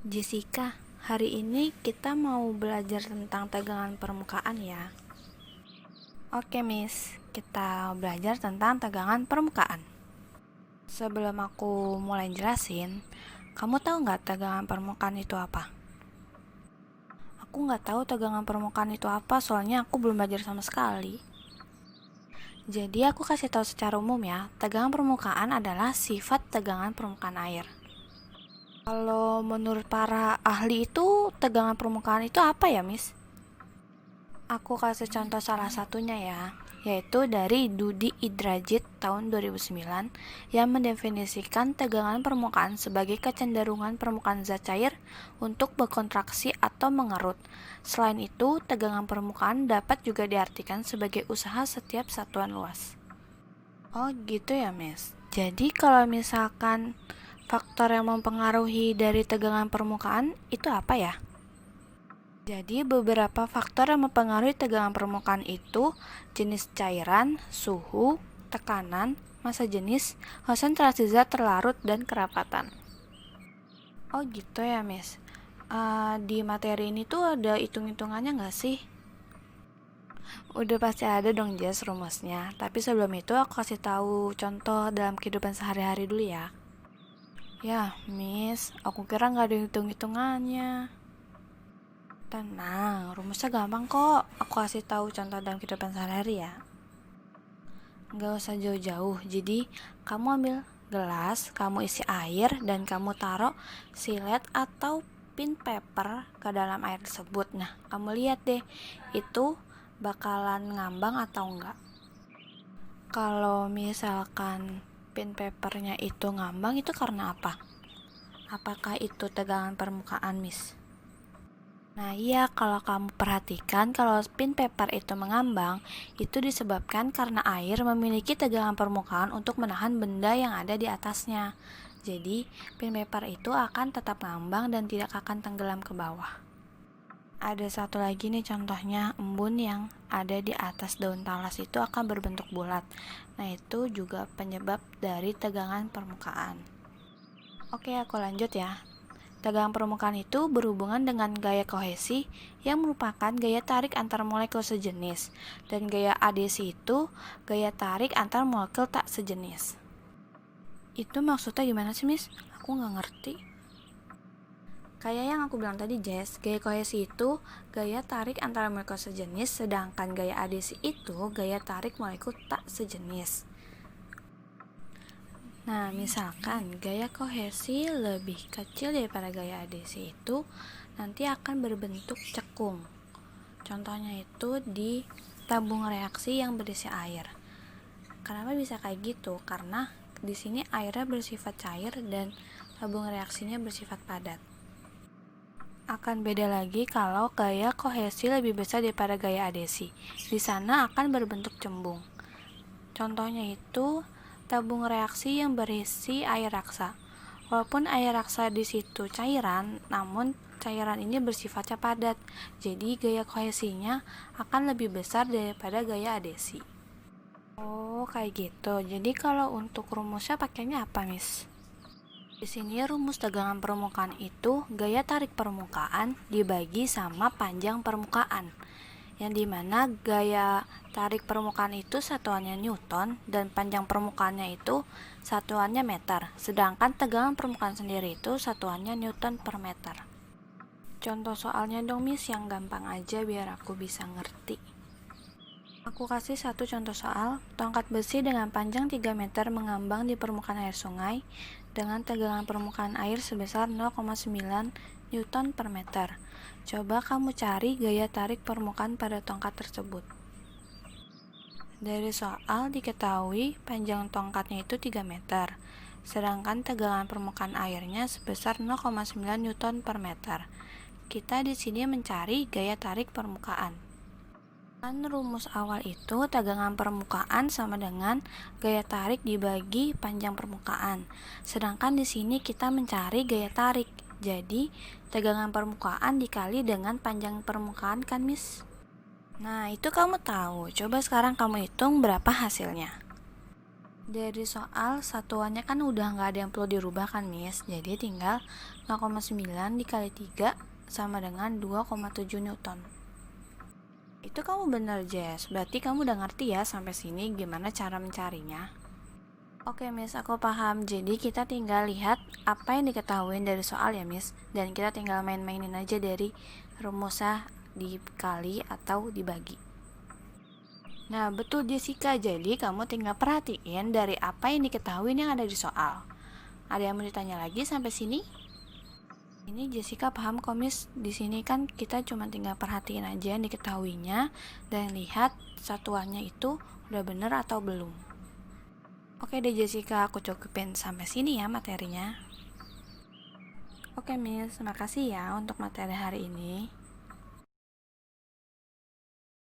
Jessica, hari ini kita mau belajar tentang tegangan permukaan ya. Oke, Miss. Kita belajar tentang tegangan permukaan. Sebelum aku mulai jelasin, kamu tahu nggak tegangan permukaan itu apa? Aku nggak tahu tegangan permukaan itu apa, soalnya aku belum belajar sama sekali. Jadi aku kasih tahu secara umum ya, tegangan permukaan adalah sifat tegangan permukaan air. Kalau menurut para ahli itu, tegangan permukaan itu apa ya, Miss? Aku kasih contoh salah satunya ya, yaitu dari Dudi Idrajit tahun 2009 yang mendefinisikan tegangan permukaan sebagai kecenderungan permukaan zat cair untuk berkontraksi atau mengerut. Selain itu, tegangan permukaan dapat juga diartikan sebagai usaha setiap satuan luas. Oh gitu ya, Miss. Jadi kalau misalkan faktor yang mempengaruhi dari tegangan permukaan itu apa ya? Jadi beberapa faktor yang mempengaruhi tegangan permukaan itu jenis cairan, suhu, tekanan, massa jenis, konsentrasi zat terlarut, dan kerapatan. Oh gitu ya, Miss. Di materi ini tuh ada hitung-hitungannya nggak sih? Udah pasti ada dong, Jess, rumusnya. Tapi sebelum itu aku kasih tahu contoh dalam kehidupan sehari-hari dulu ya. Ya, Miss, aku kira nggak ada hitung-hitungannya. Tenang, rumusnya gampang kok. Aku kasih tahu contoh dalam kehidupan sehari-hari ya. Nggak usah jauh-jauh. Jadi, kamu ambil gelas, kamu isi air, dan kamu taruh silet atau pin paper ke dalam air tersebut. Nah, kamu lihat deh, itu bakalan ngambang atau enggak. Kalau misalkan pin papernya itu ngambang, itu karena apa? Apakah itu tegangan permukaan, Miss? Nah iya, kalau kamu perhatikan, kalau spin paper itu mengambang, itu disebabkan karena air memiliki tegangan permukaan untuk menahan benda yang ada di atasnya. Jadi, spin paper itu akan tetap ngambang dan tidak akan tenggelam ke bawah. Ada satu lagi nih contohnya, embun yang ada di atas daun talas itu akan berbentuk bulat. Nah itu juga penyebab dari tegangan permukaan. Oke, aku lanjut ya. Tegangan permukaan itu berhubungan dengan gaya kohesi yang merupakan gaya tarik antar molekul sejenis, dan gaya adhesi itu gaya tarik antar molekul tak sejenis. Itu maksudnya gimana sih, Miss? Aku nggak ngerti. Kayak yang aku bilang tadi, Jess, gaya kohesi itu gaya tarik antara molekul sejenis, sedangkan gaya adhesi itu gaya tarik molekul tak sejenis. Nah, misalkan gaya kohesi lebih kecil daripada gaya adhesi itu nanti akan berbentuk cekung. Contohnya itu di tabung reaksi yang berisi air. Kenapa bisa kayak gitu? Karena di sini airnya bersifat cair dan tabung reaksinya bersifat padat. Akan beda lagi kalau gaya kohesi lebih besar daripada gaya adhesi. Di sana akan berbentuk cembung. Contohnya itu tabung reaksi yang berisi air raksa. Walaupun air raksa di situ cairan, namun cairan ini bersifatnya padat. Jadi gaya kohesinya akan lebih besar daripada gaya adhesi. Oh, kayak gitu. Jadi kalau untuk rumusnya pakainya apa, Miss? Di sini rumus tegangan permukaan itu gaya tarik permukaan dibagi sama panjang permukaan, yang dimana gaya tarik permukaan itu satuannya Newton dan panjang permukaannya itu satuannya meter, sedangkan tegangan permukaan sendiri itu satuannya Newton per meter. Contoh soalnya dong, Miss, yang gampang aja biar aku bisa ngerti. Aku kasih satu contoh soal, tongkat besi dengan panjang 3 meter mengambang di permukaan air sungai dengan tegangan permukaan air sebesar 0,9 Newton per meter. Coba kamu cari gaya tarik permukaan pada tongkat tersebut. Dari soal diketahui panjang tongkatnya itu 3 meter, sedangkan tegangan permukaan airnya sebesar 0,9 Newton per meter. Kita di sini mencari gaya tarik permukaan. Rumus awal itu tegangan permukaan sama dengan gaya tarik dibagi panjang permukaan. Sedangkan di sini kita mencari gaya tarik. Jadi, tegangan permukaan dikali dengan panjang permukaan kan, Miss? Nah, itu kamu tahu. Coba sekarang kamu hitung berapa hasilnya. Dari soal satuannya kan udah nggak ada yang perlu dirubah kan, Miss. Jadi tinggal 0,9 dikali 3 sama dengan 2,7 Newton. Itu kamu bener, Jess. Berarti kamu udah ngerti ya sampai sini gimana cara mencarinya. Oke, Miss, aku paham. Jadi kita tinggal lihat apa yang diketahui dari soal ya, Miss. Dan kita tinggal main-mainin aja dari rumusnya dikali atau dibagi. Nah, betul Jessica. Jadi kamu tinggal perhatiin dari apa yang diketahui yang ada di soal. Ada yang mau ditanya lagi sampai sini? Ini Jessica paham kok, Miss. Di sini kan kita cuma tinggal perhatiin aja yang diketahuinya dan lihat satuannya itu udah bener atau belum. Oke deh Jessica, aku cukupin sampai sini ya materinya. Oke Miss, makasih ya untuk materi hari ini.